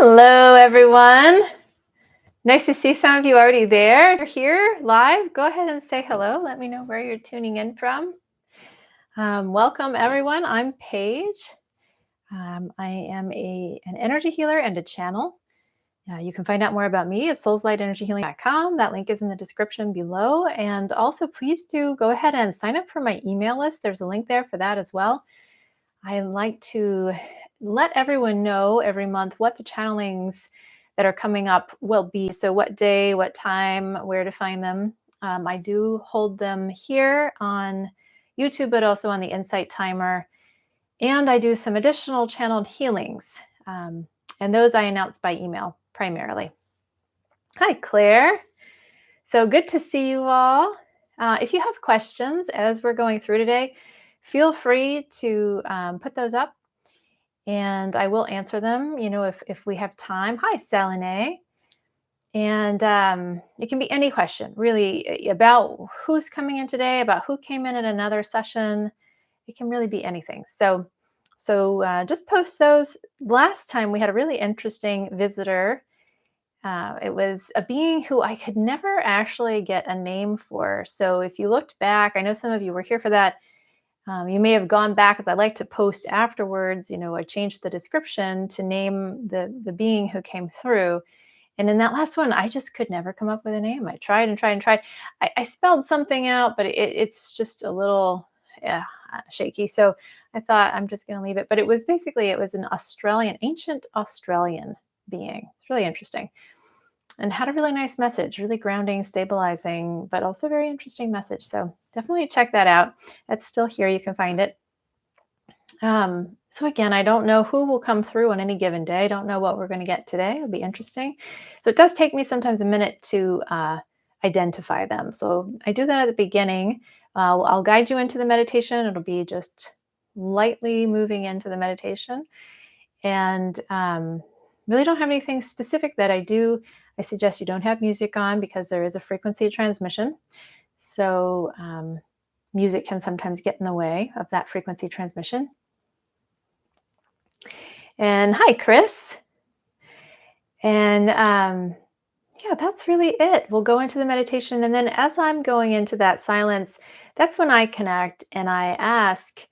Hello, everyone. Nice to see some of you already there. If you're here live, go ahead and say hello. Let me know where you're tuning in from. Welcome, everyone. I'm Paige. I am an energy healer and a channel. You can find out more about me at soulslightenergyhealing.com. That link is in the description below. And also, please do go ahead and sign up for my email list. There's a link there for that as well. I like to let everyone know every month what the channelings that are coming up will be. So what day, what time, where to find them. I do hold them here on YouTube, but also on the Insight Timer. And I do some additional channeled healings. And those I announce by email primarily. Hi, Claire. So good to see you all. If you have questions as we're going through today, feel free to put those up and I will answer them, if we have time. Hi, Salene. And it can be any question, really, about who's coming in today, about who came in at another session. It can really be anything. So just post those. Last time we had a really interesting visitor. It was a being who I could never actually get a name for. So if you looked back, I know some of you were here for that. You may have gone back, as I like to post afterwards. I changed the description to name the being who came through. And in that last one, I just could never come up with a name. I tried and tried and tried. I spelled something out, but it's just a little shaky. So I thought I'm just going to leave it. But it was an ancient Australian being. It's really interesting. And had a really nice message, really grounding, stabilizing, but also very interesting message. So definitely check that out. It's still here. You can find it. So again, I don't know who will come through on any given day. I don't know what we're going to get today. It'll be interesting. So it does take me sometimes a minute to identify them. So I do that at the beginning. I'll guide you into the meditation. It'll be just lightly moving into the meditation. And really don't have anything specific that I do. I suggest you don't have music on because there is a frequency transmission. So music can sometimes get in the way of that frequency transmission. And hi, Chris. And yeah, that's really it. We'll go into the meditation. And then as I'm going into that silence, that's when I connect and I ask,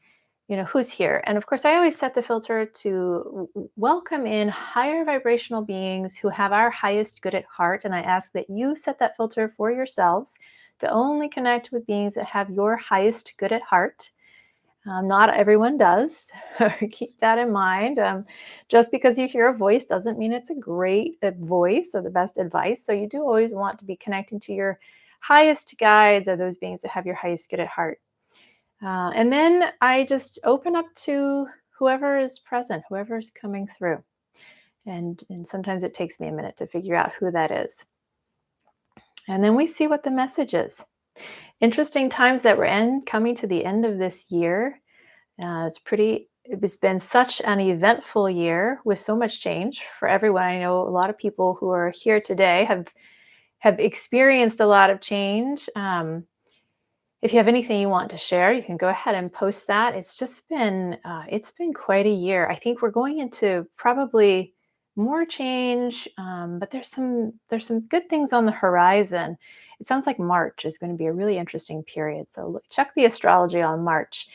who's here? And of course, I always set the filter to welcome in higher vibrational beings who have our highest good at heart. And I ask that you set that filter for yourselves to only connect with beings that have your highest good at heart. Not everyone does. Keep that in mind. Just because you hear a voice doesn't mean it's a great voice or the best advice. So you do always want to be connecting to your highest guides or those beings that have your highest good at heart. And then I just open up to whoever is present, whoever is coming through. And sometimes it takes me a minute to figure out who that is. And then we see what the message is. Interesting times that we're in, coming to the end of this year. It's been such an eventful year with so much change for everyone. I know a lot of people who are here today have experienced a lot of change. If you have anything you want to share, you can go ahead and post that. It's been quite a year. I think we're going into probably more change, but there's some good things on the horizon. It sounds like March is going to be a really interesting period. So check the astrology on March.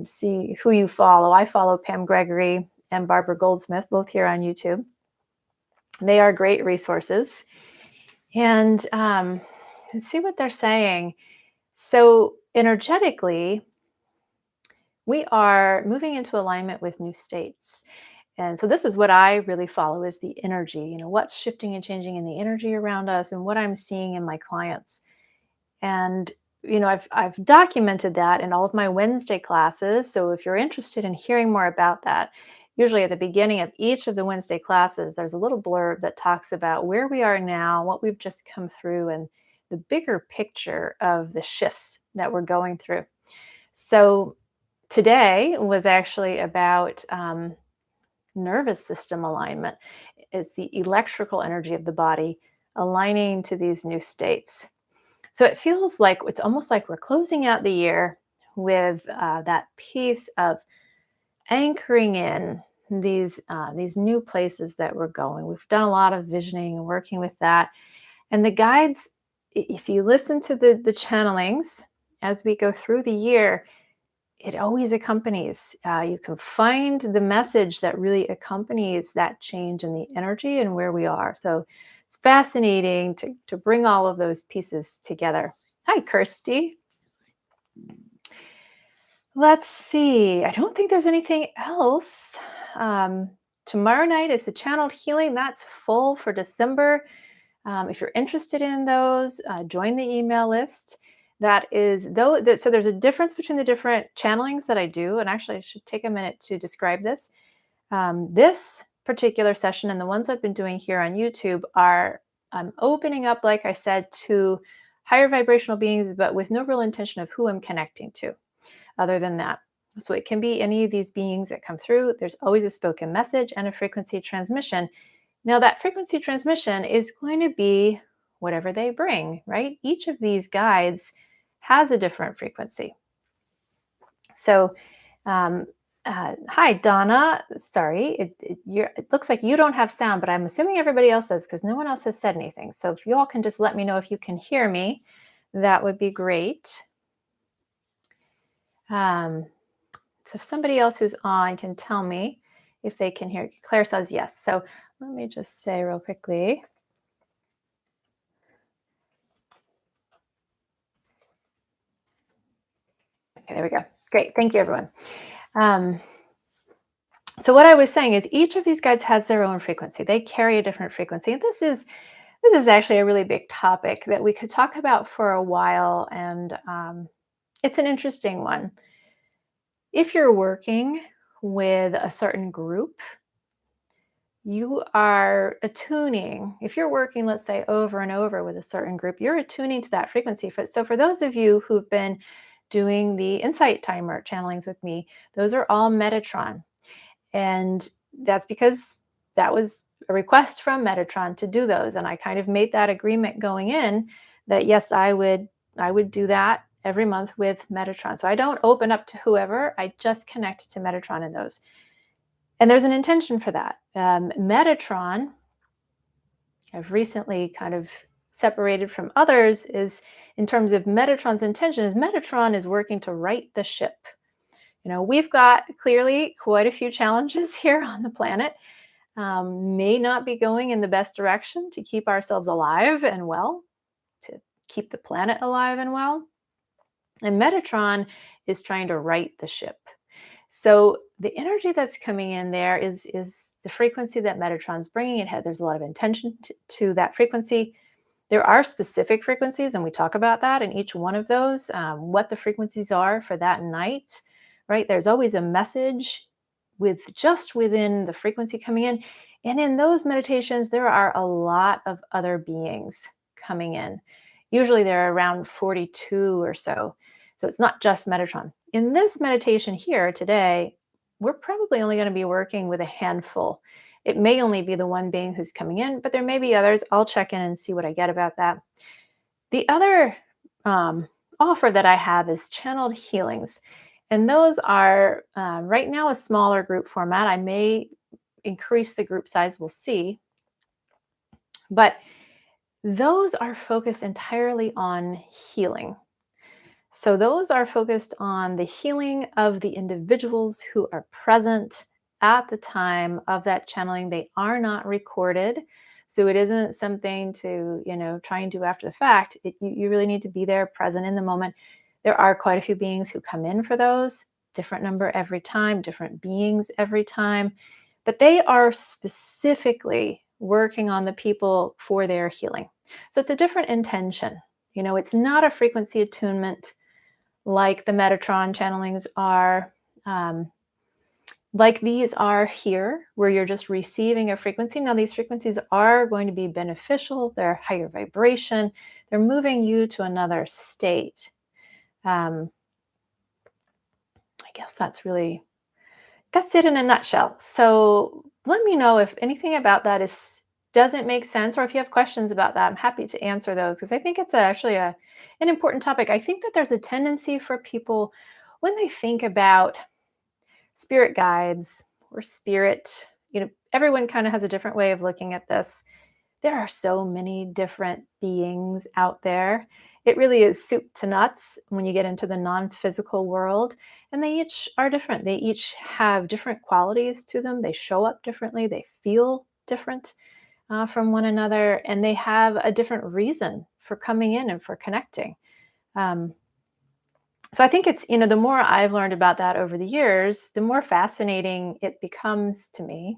See who you follow. I follow Pam Gregory and Barbara Goldsmith, both here on YouTube. They are great resources. And see what they're saying. So energetically, we are moving into alignment with new states. And so this is what I really follow is the energy, what's shifting and changing in the energy around us and what I'm seeing in my clients. And, I've documented that in all of my Wednesday classes. So if you're interested in hearing more about that, usually at the beginning of each of the Wednesday classes, there's a little blurb that talks about where we are now, what we've just come through, and the bigger picture of the shifts that we're going through. So today was actually about nervous system alignment. It's the electrical energy of the body aligning to these new states. So it feels like it's almost like we're closing out the year with that piece of anchoring in these new places that we're going. We've done a lot of visioning and working with that. And the guides, if you listen to the channelings as we go through the year, it always accompanies. You can find the message that really accompanies that change in the energy and where we are. So it's fascinating to bring all of those pieces together. Hi, Kirsty. Let's see. I don't think there's anything else. Tomorrow night is the channeled healing. That's full for December. If you're interested in those, join the email list. That is, so there's a difference between the different channelings that I do. And actually, I should take a minute to describe this. This particular session and the ones I've been doing here on YouTube I'm opening up, like I said, to higher vibrational beings, but with no real intention of who I'm connecting to other than that. So it can be any of these beings that come through. There's always a spoken message and a frequency transmission. Now, that frequency transmission is going to be whatever they bring, right? Each of these guides has a different frequency. So, hi, Donna. Sorry, it looks like you don't have sound, but I'm assuming everybody else does because no one else has said anything. So if you all can just let me know if you can hear me, that would be great. So if somebody else who's on can tell me if they can hear. Claire says yes. So let me just say real quickly. Okay, there we go. Great. Thank you, everyone. So what I was saying is each of these guides has their own frequency. They carry a different frequency. And this is actually a really big topic that we could talk about for a while. And it's an interesting one. If you're working with a certain group, you are attuning. If you're working, let's say, over and over with a certain group, you're attuning to that frequency. So for those of you who've been doing the insight timer channelings with me, those are all Metatron. And that's because that was a request from Metatron to do those. And I kind of made that agreement going in that, yes, I would do that every month with Metatron. So I don't open up to whoever, I just connect to Metatron in those. And there's an intention for that. Metatron, I've recently kind of separated from others, is in terms of Metatron's intention, is Metatron is working to right the ship. You know, we've got clearly quite a few challenges here on the planet. May not be going in the best direction to keep ourselves alive and well, to keep the planet alive and well. And Metatron is trying to right the ship. So the energy that's coming in there is the frequency that Metatron's bringing. There's a lot of intention to that frequency. There are specific frequencies, and we talk about that in each one of those, what the frequencies are for that night, right? There's always a message within the frequency coming in. And in those meditations, there are a lot of other beings coming in. Usually there are around 42 or so. So it's not just Metatron. In this meditation here today, we're probably only going to be working with a handful. It may only be the one being who's coming in, but there may be others. I'll check in and see what I get about that. The other offer that I have is channeled healings. And those are right now a smaller group format. I may increase the group size, we'll see. But those are focused entirely on healing. So those are focused on the healing of the individuals who are present at the time of that channeling. They are not recorded. So it isn't something to, try and do after the fact. You really need to be there, present in the moment. There are quite a few beings who come in for those, different number every time, different beings every time. But they are specifically working on the people for their healing. So it's a different intention. It's not a frequency attunement like the Metatron channelings are, like these are here, where you're just receiving a frequency. Now, these frequencies are going to be beneficial. They're higher vibration. They're moving you to another state. I guess that's it in a nutshell. So let me know if anything about that doesn't make sense, or if you have questions about that. I'm happy to answer those, because I think it's actually an important topic. I think that there's a tendency for people, when they think about spirit guides or spirit. Everyone kind of has a different way of looking at this. There are so many different beings out there. It really is soup to nuts when you get into the non-physical world, and they each are different. They each have different qualities to them. They show up differently. They feel different from one another, and they have a different reason for coming in and for connecting. So I think it's, the more I've learned about that over the years, the more fascinating it becomes to me.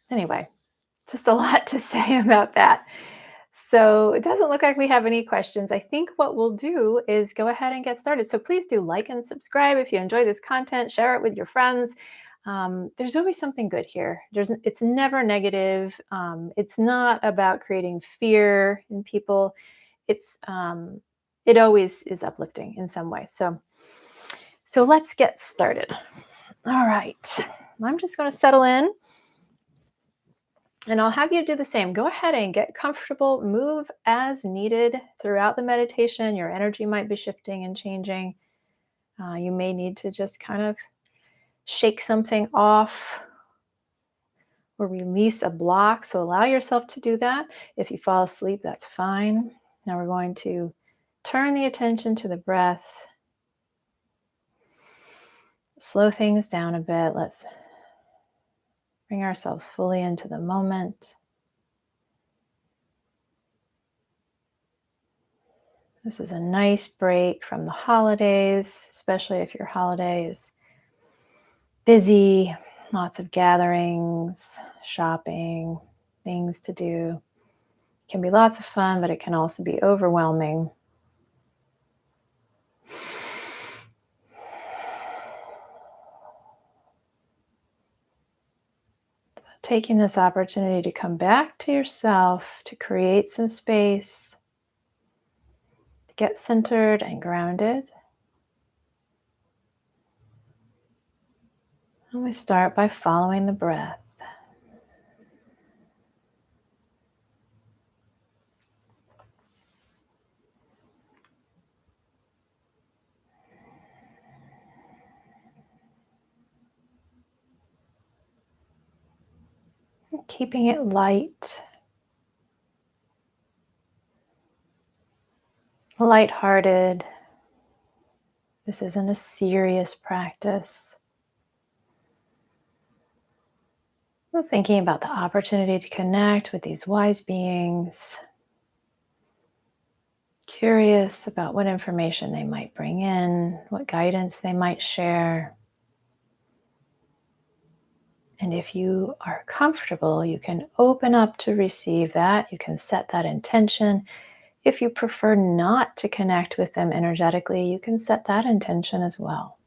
Anyway, just a lot to say about that. So it doesn't look like we have any questions. I think what we'll do is go ahead and get started. So please do like and subscribe if you enjoy this content. Share it with your friends. There's always something good here. It's never negative. It's not about creating fear in people. It always is uplifting in some way. So let's get started. All right. I'm just going to settle in. And I'll have you do the same. Go ahead and get comfortable. Move as needed throughout the meditation. Your energy might be shifting and changing. You may need to just kind of shake something off or release a block. So allow yourself to do that. If you fall asleep, that's fine. Now we're going to turn the attention to the breath. Slow things down a bit. Let's bring ourselves fully into the moment. This is a nice break from the holidays, especially if your holiday is busy, lots of gatherings, shopping, things to do. It can be lots of fun, but it can also be overwhelming. Taking this opportunity to come back to yourself, to create some space, to get centered and grounded. And we start by following the breath. Keeping it light, lighthearted. This isn't a serious practice. We're thinking about the opportunity to connect with these wise beings, curious about what information they might bring in, what guidance they might share. And if you are comfortable, you can open up to receive that. You can set that intention. If you prefer not to connect with them energetically, you can set that intention as well.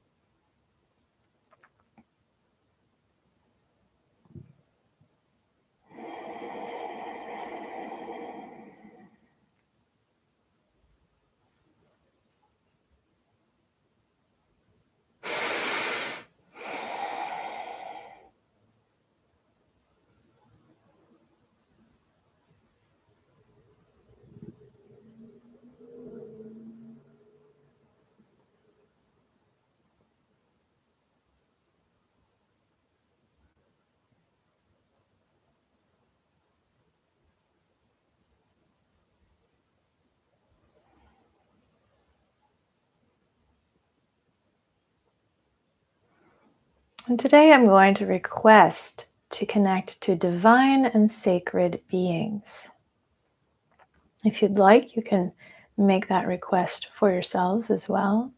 And today I'm going to request to connect to divine and sacred beings. If you'd like, you can make that request for yourselves as well.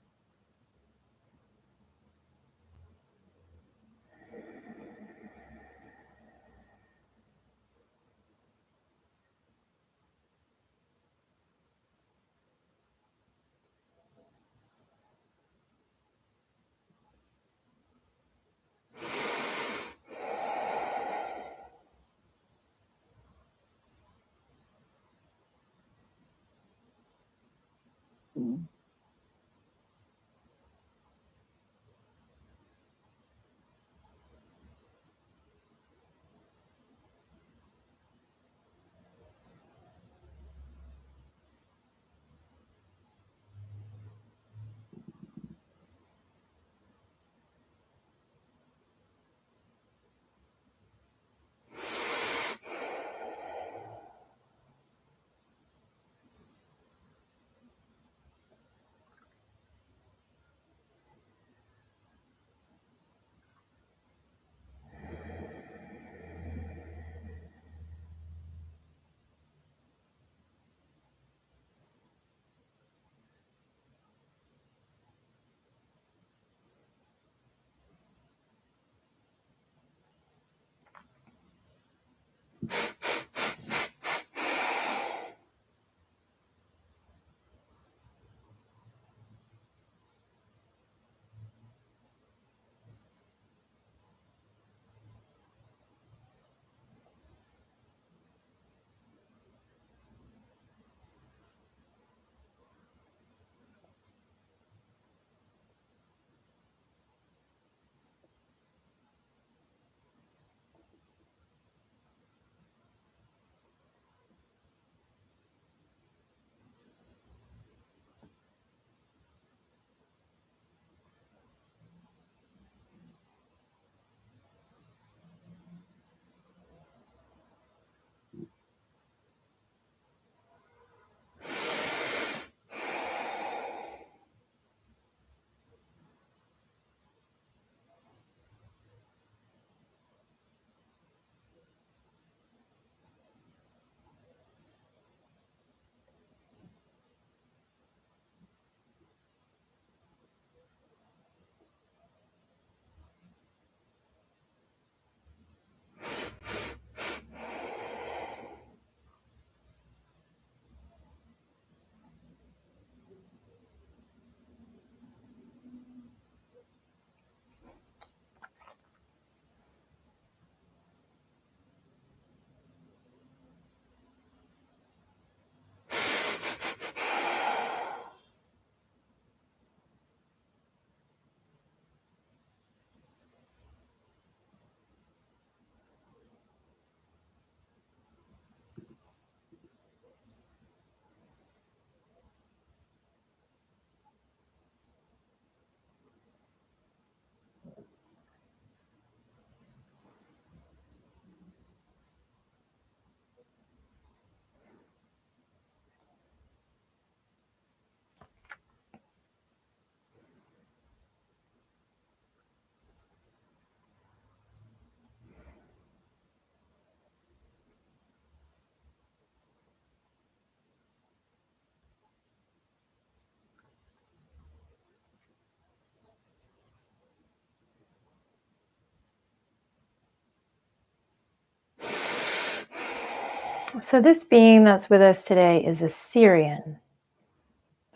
So this being that's with us today is a Sirian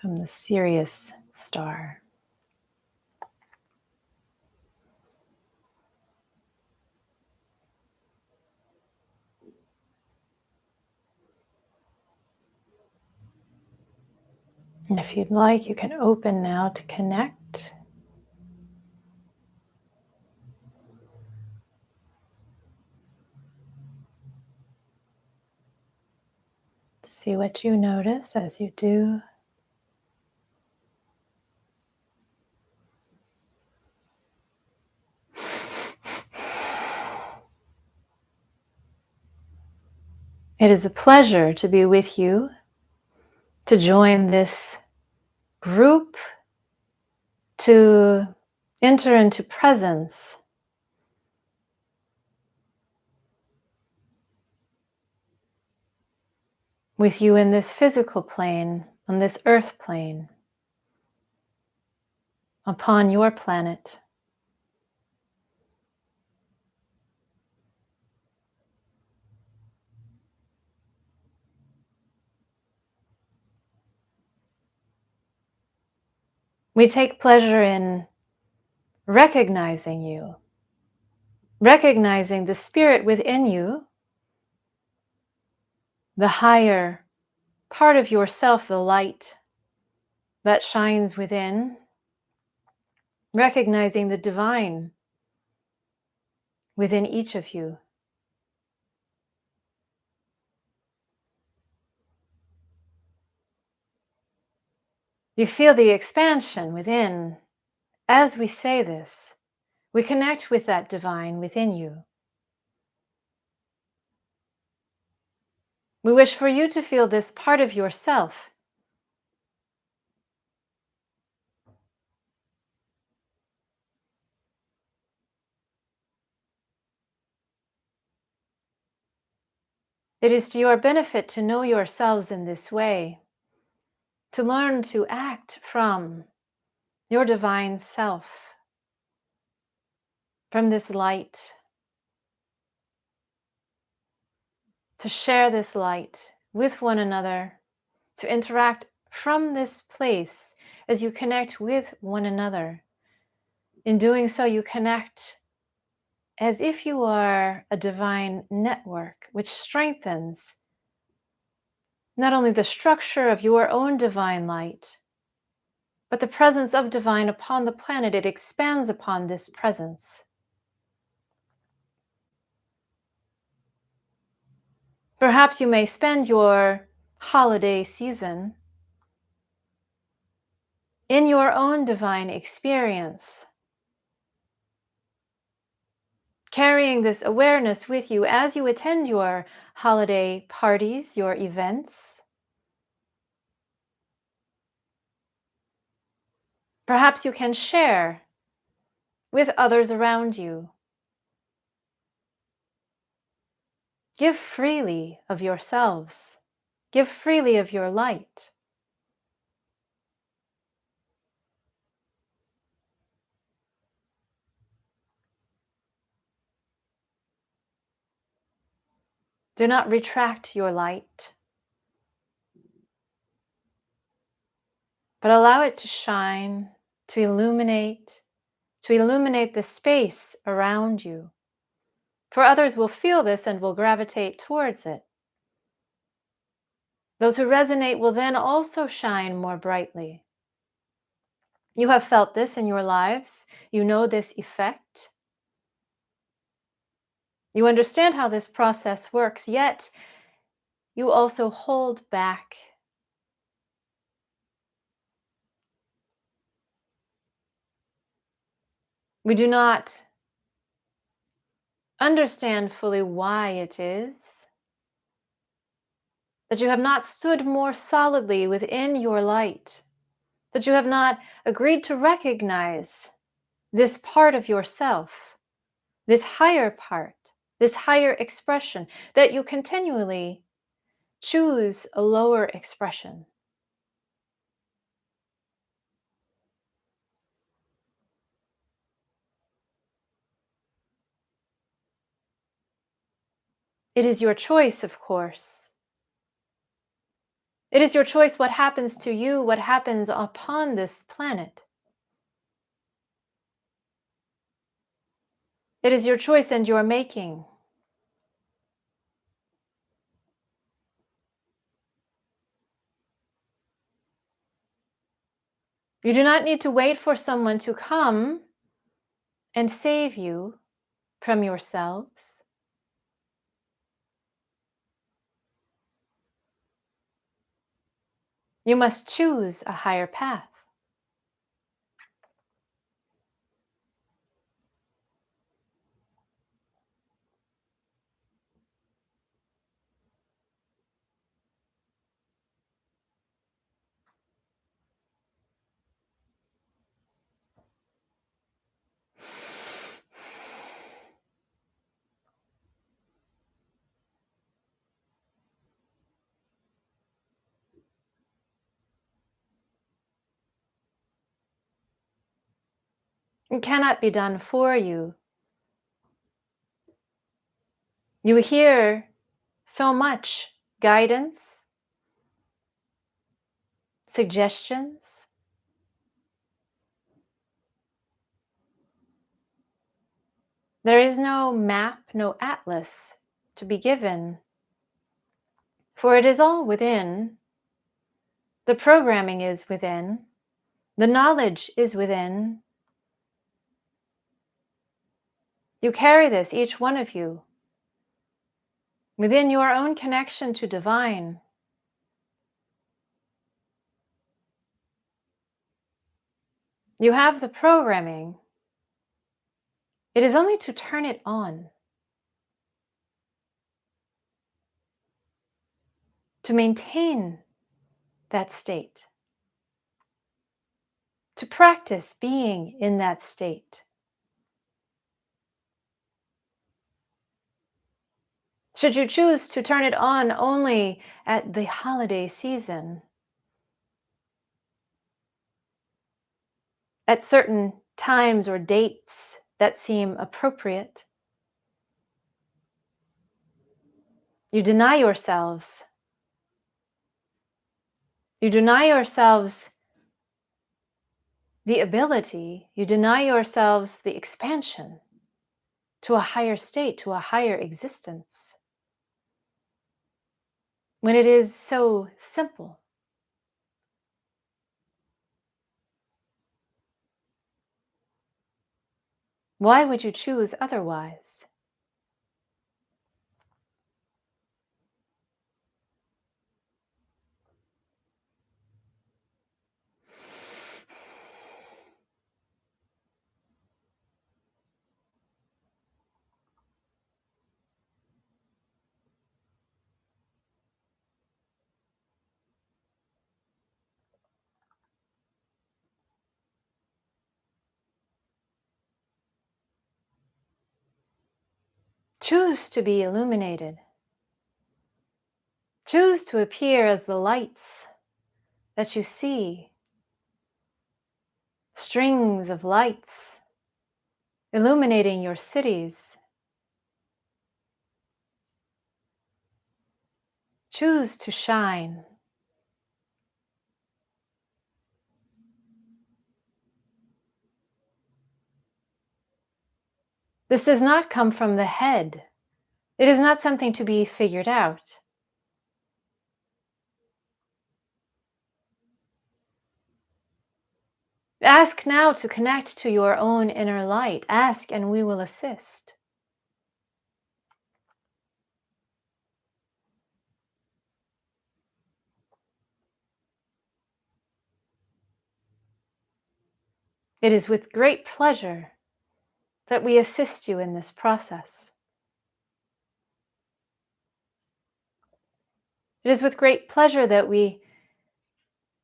from the Sirius star. And if you'd like, you can open now to connect. See what you notice as you do. It is a pleasure to be with you, to join this group, to enter into presence with you in this physical plane, on this earth plane, upon your planet. We take pleasure in recognizing you, recognizing the spirit within you, the higher part of yourself, the light that shines within, recognizing the divine within each of you. You feel the expansion within. As we say this, we connect with that divine within you. We wish for you to feel this part of yourself. It is to your benefit to know yourselves in this way, to learn to act from your divine self, from this light, to share this light with one another, to interact from this place as you connect with one another. In doing so, you connect as if you are a divine network, which strengthens not only the structure of your own divine light, but the presence of divine upon the planet. It expands upon this presence. Perhaps you may spend your holiday season in your own divine experience, carrying this awareness with you as you attend your holiday parties, your events. Perhaps you can share with others around you. Give freely of yourselves. Give freely of your light. Do not retract your light, but allow it to shine, to illuminate the space around you. For others will feel this and will gravitate towards it. Those who resonate will then also shine more brightly. You have felt this in your lives. You know this effect. You understand how this process works, yet you also hold back. We do not understand fully why it is that you have not stood more solidly within your light, that you have not agreed to recognize this part of yourself, this higher part, this higher expression, that you continually choose a lower expression. It is your choice, of course. It is your choice what happens to you, what happens upon this planet. It is your choice and your making. You do not need to wait for someone to come and save you from yourselves. You must choose a higher path. It cannot be done for you. You hear so much guidance, suggestions. There is no map, no atlas to be given, for it is all within. The programming is within. The knowledge is within. You carry this, each one of you, within your own connection to divine. You have the programming. It is only to turn it on, to maintain that state, to practice being in that state. Should you choose to turn it on only at the holiday season, at certain times or dates that seem appropriate, you deny yourselves. You deny yourselves the ability, you deny yourselves the expansion to a higher state, to a higher existence, when it is so simple. Why would you choose otherwise? Choose to be illuminated. Choose to appear as the lights that you see, strings of lights illuminating your cities. Choose to shine. This does not come from the head. It is not something to be figured out. Ask now to connect to your own inner light. Ask and we will assist. It is with great pleasure that we assist you in this process. It is with great pleasure that we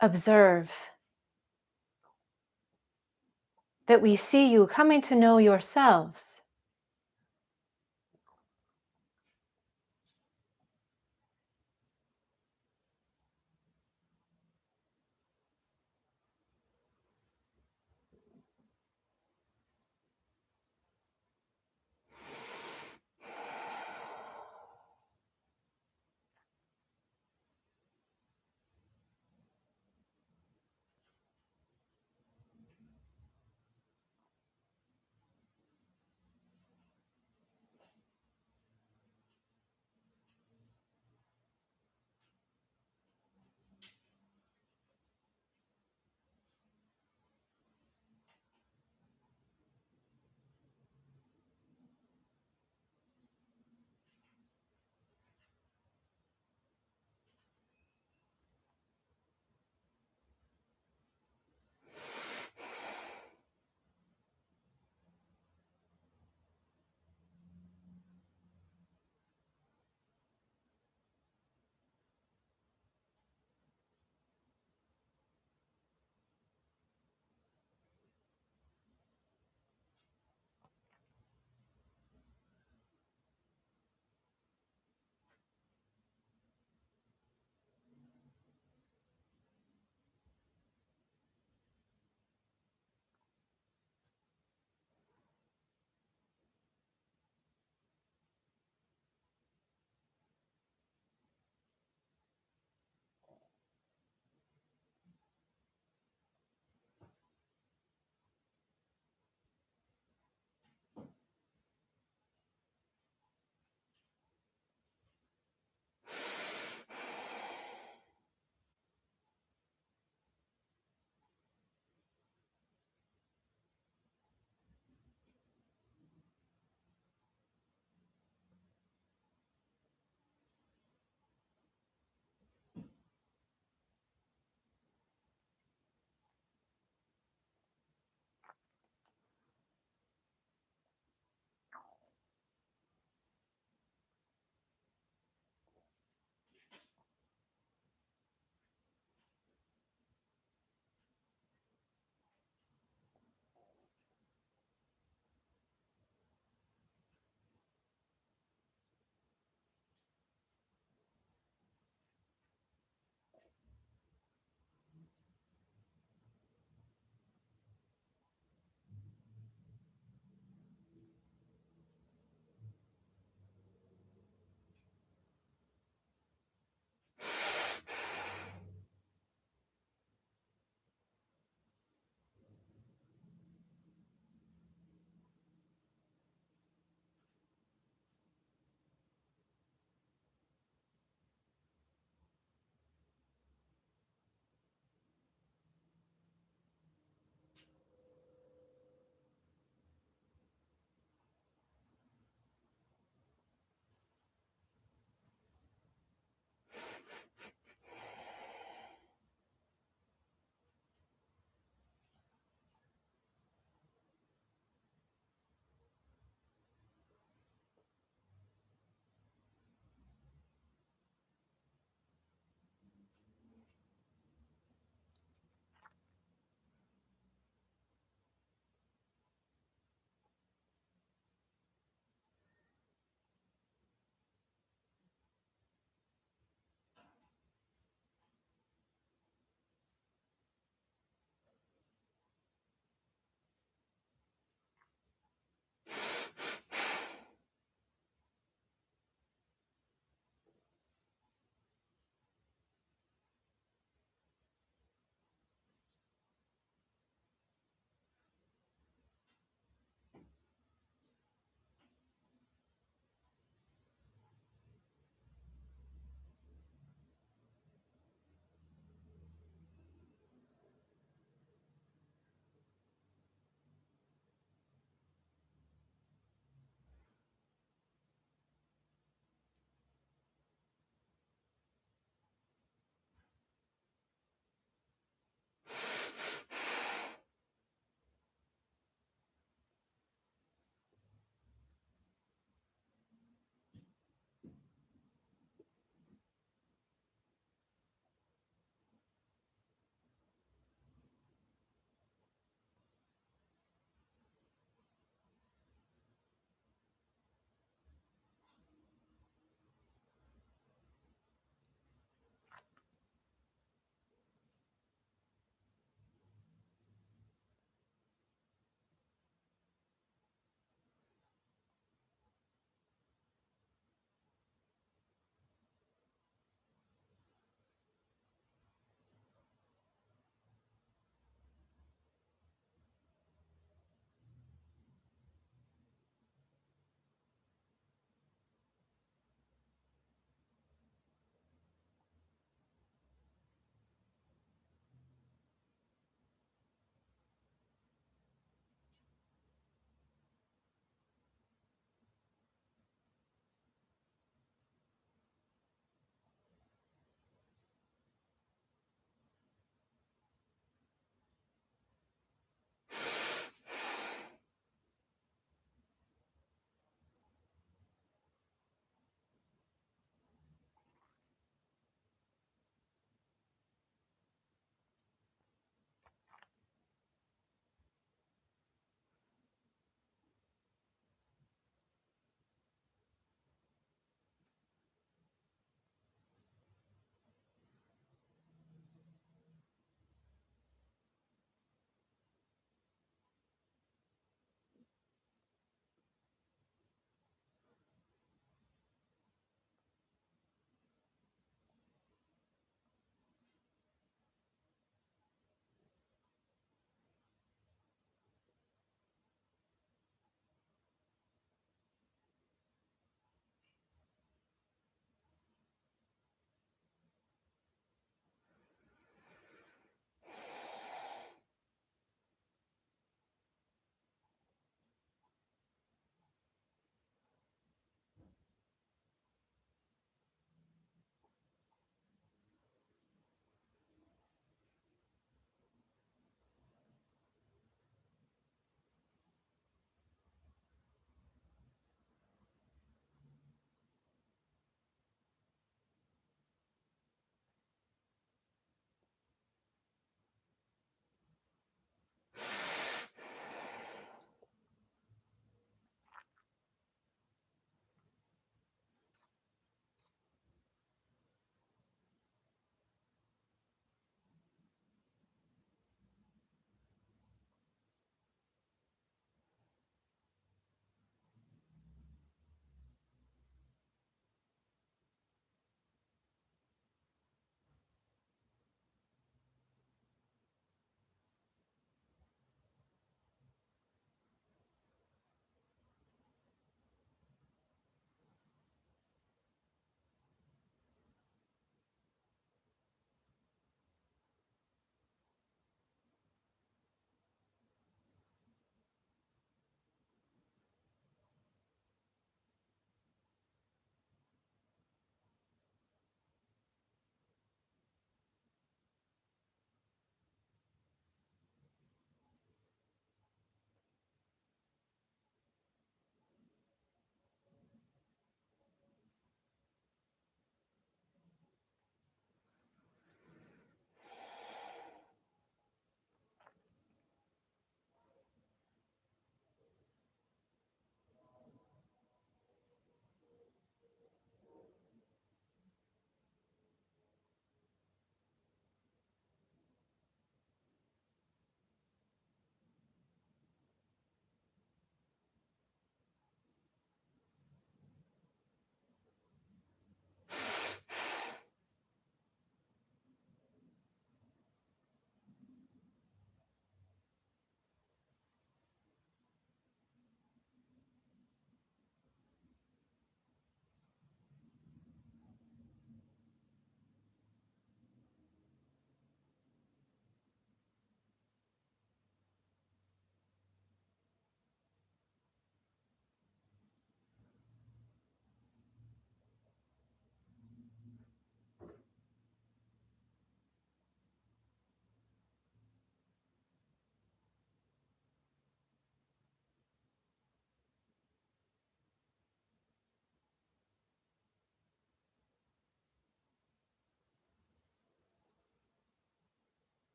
observe, that we see you coming to know yourselves.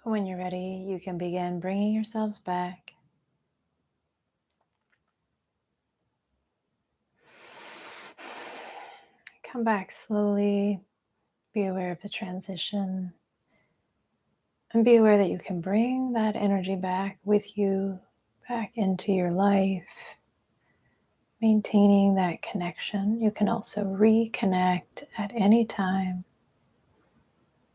When you're ready, you can begin bringing yourselves back. Come back slowly. Be aware of the transition. And be aware that you can bring that energy back with you, back into your life, maintaining that connection. You can also reconnect at any time.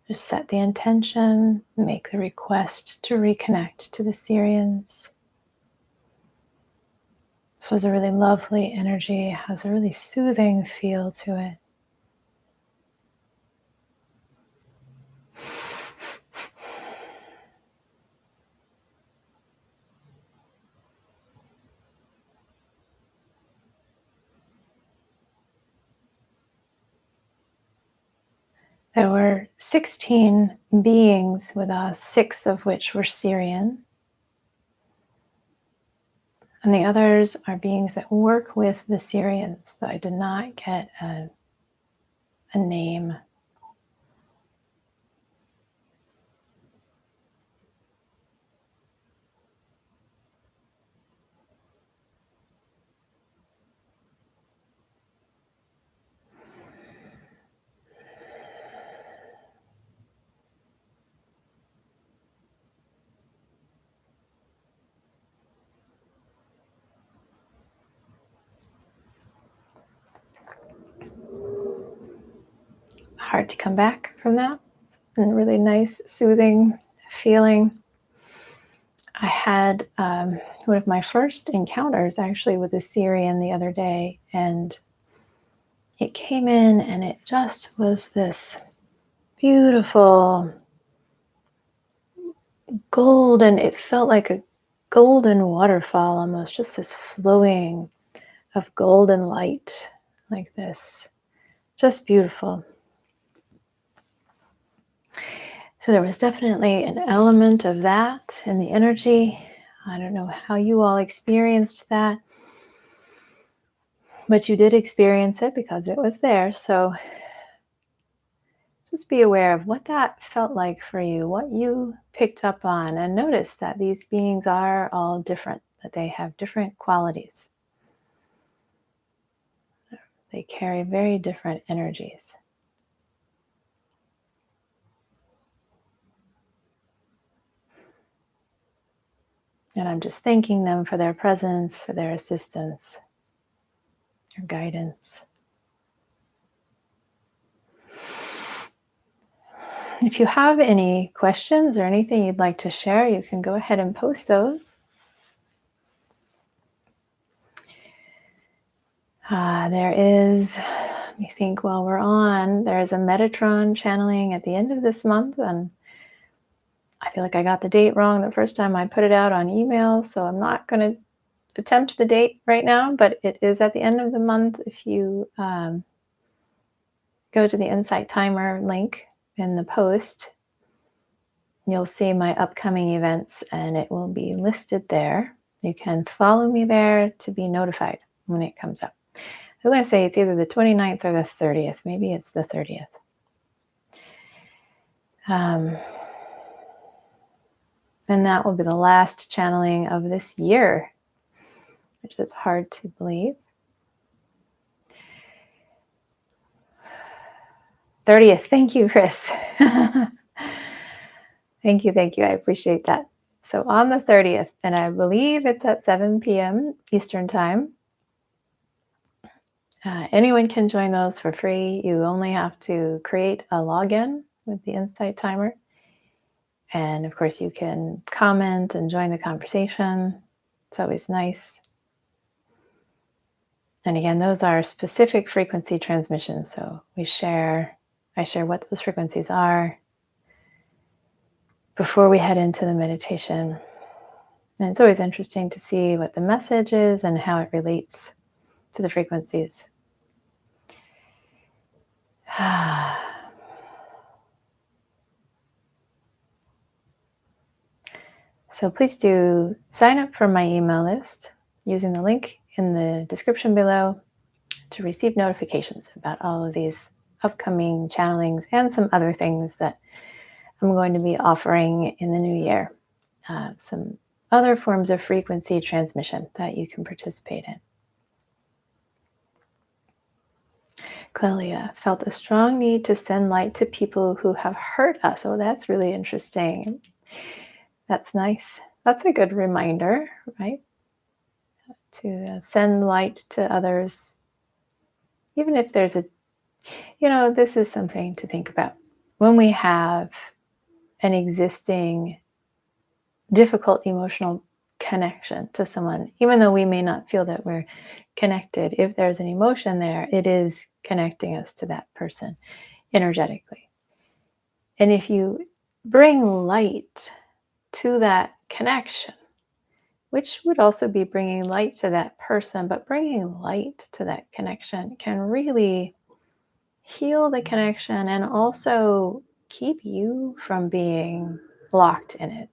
Just set the intention, make the request to reconnect to the Sirians. This was a really lovely energy, has a really soothing feel to it. There were 16 beings with us, 6 of which were Sirian. And the others are beings that work with the Sirians, though I did not get a name. Hard to come back from that. And really nice, soothing feeling. I had one of my first encounters actually with a Sirian the other day, and it came in and it just was this beautiful golden, it felt like a golden waterfall almost, just this flowing of golden light like this. Just beautiful. So there was definitely an element of that in the energy. I don't know how you all experienced that, but you did experience it because it was there. So just be aware of what that felt like for you, what you picked up on, and notice that these beings are all different, that they have different qualities. They carry very different energies. And I'm just thanking them for their presence, for their assistance, their guidance. If you have any questions or anything you'd like to share, you can go ahead and post those. There is, let me think while we're on, there is a Metatron channeling at the end of this month, and I feel like I got the date wrong the first time I put it out on email, so I'm not going to attempt the date right now, but it is at the end of the month. If you go to the Insight Timer link in the post, you'll see my upcoming events and it will be listed there. You can follow me there to be notified when it comes up. I'm going to say it's either the 29th or the 30th. Maybe it's the 30th. And that will be the last channeling of this year, which is hard to believe. 30th. Thank you, Chris. Thank you. I appreciate that. So on the 30th, and I believe it's at 7 p.m. Eastern Time, anyone can join those for free. You only have to create a login with the Insight Timer. And of course, you can comment and join the conversation. It's always nice. And again, those are specific frequency transmissions. So I share what those frequencies are before we head into the meditation. And it's always interesting to see what the message is and how it relates to the frequencies. So please do sign up for my email list using the link in the description below to receive notifications about all of these upcoming channelings and some other things that I'm going to be offering in the new year some other forms of frequency transmission that you can participate in. Clelia felt a strong need to send light to people who have hurt us. Oh, that's really interesting. That's nice. That's a good reminder, right? To send light to others, even if there's this is something to think about. When we have an existing difficult emotional connection to someone, even though we may not feel that we're connected, if there's an emotion there, it is connecting us to that person energetically. And if you bring light to that connection, which would also be bringing light to that person, but bringing light to that connection can really heal the connection and also keep you from being locked in it.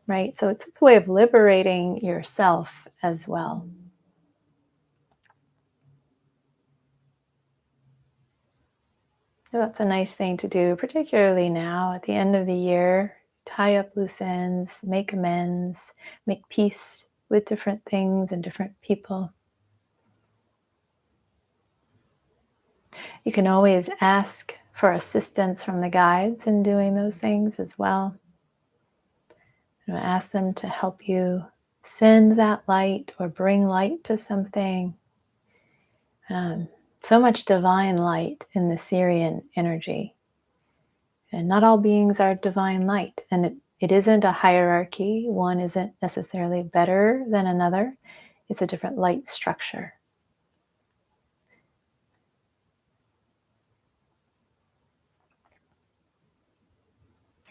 Right? So it's a way of liberating yourself as well. So that's a nice thing to do, particularly now at the end of the year. Tie up loose ends, make amends, make peace with different things and different people. You can always ask for assistance from the guides in doing those things as well. Ask them to help you send that light or bring light to something. So much divine light in the Sirian energy. And not all beings are divine light. And it isn't a hierarchy. One isn't necessarily better than another. It's a different light structure.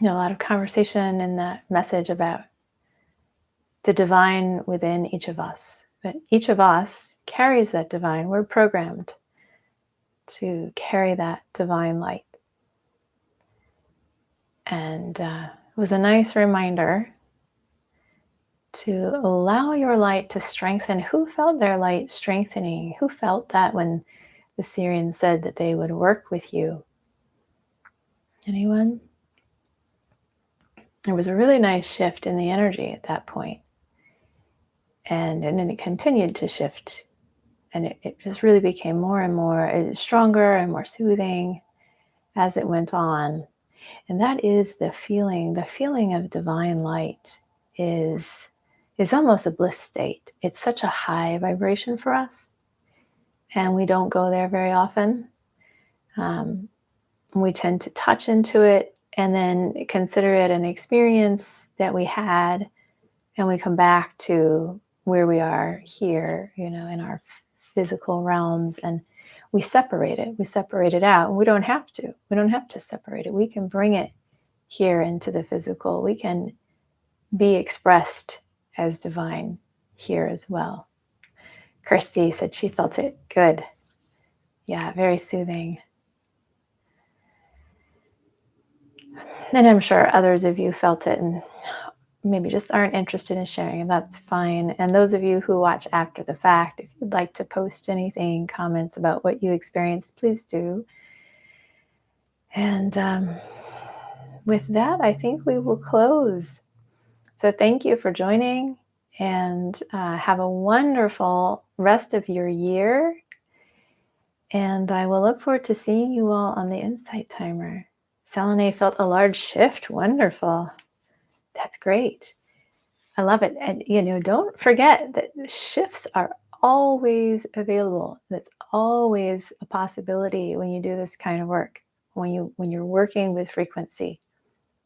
A lot of conversation in that message about the divine within each of us. But each of us carries that divine. We're programmed to carry that divine light. And it was a nice reminder to allow your light to strengthen. Who felt their light strengthening? Who felt that when the Sirians said that they would work with you? Anyone? There was a really nice shift in the energy at that point. And then it continued to shift. And it just really became more and more stronger and more soothing as it went on. And that is the feeling of divine light is almost a bliss state. It's such a high vibration for us. And we don't go there very often. We tend to touch into it and then consider it an experience that we had. And we come back to where we are here, in our physical realms, and we separate it. We separate it out. And we don't have to. We don't have to separate it. We can bring it here into the physical. We can be expressed as divine here as well. Kirsty said she felt it. Good. Yeah, very soothing. And I'm sure others of you felt it and maybe just aren't interested in sharing, and that's fine. And those of you who watch after the fact, if you'd like to post anything, comments about what you experienced, please do. And with that, I think we will close. So thank you for joining, and have a wonderful rest of your year. And I will look forward to seeing you all on the Insight Timer. Selene felt a large shift. Wonderful. That's great. I love it. And, don't forget that shifts are always available. That's always a possibility when you do this kind of work, when you're working with frequency.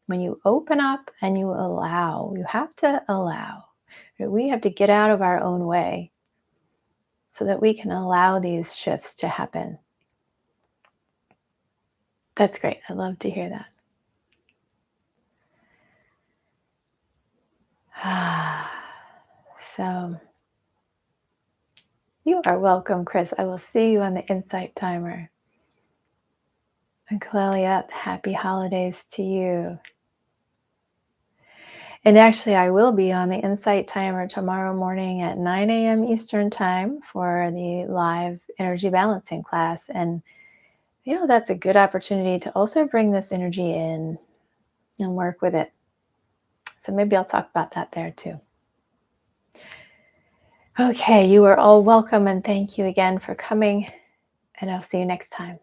When you open up and you allow, you have to allow. We have to get out of our own way so that we can allow these shifts to happen. That's great. I love to hear that. So you are welcome, Chris. I will see you on the Insight Timer. And Clelia, happy holidays to you. And actually, I will be on the Insight Timer tomorrow morning at 9 a.m. Eastern Time for the live energy balancing class. And You know, that's a good opportunity to also bring this energy in and work with it. So maybe I'll talk about that there too. Okay, you are all welcome, and thank you again for coming, and I'll see you next time.